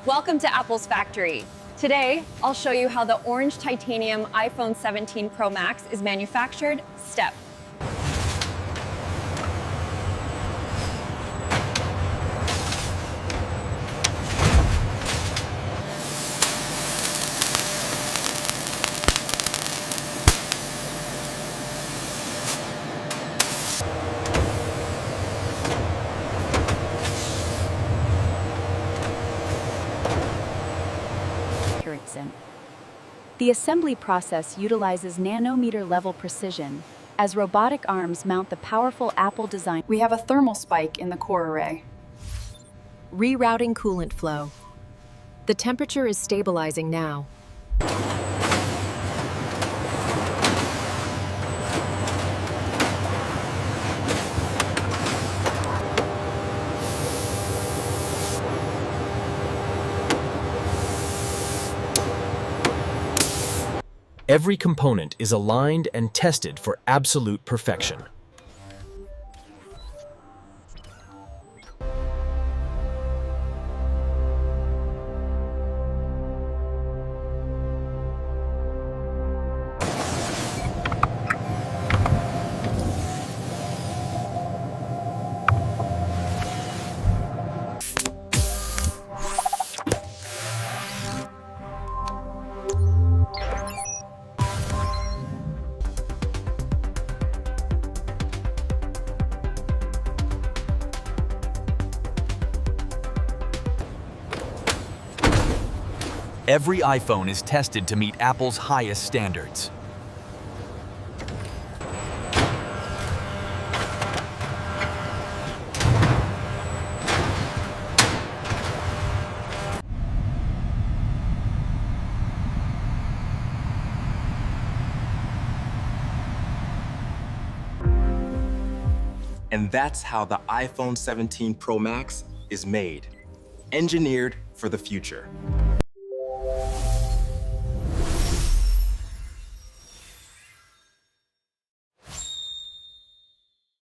Welcome to Apple's factory. Today, I'll show you how the orange titanium iPhone 17 Pro Max is manufactured step. The assembly process utilizes nanometer-level precision, as robotic arms mount the powerful Apple design. We have a thermal spike in the core array. Rerouting coolant flow. The temperature is stabilizing now. Every component is aligned and tested for absolute perfection. Every iPhone is tested to meet Apple's highest standards. And that's how the iPhone 17 Pro Max is made, engineered for the future.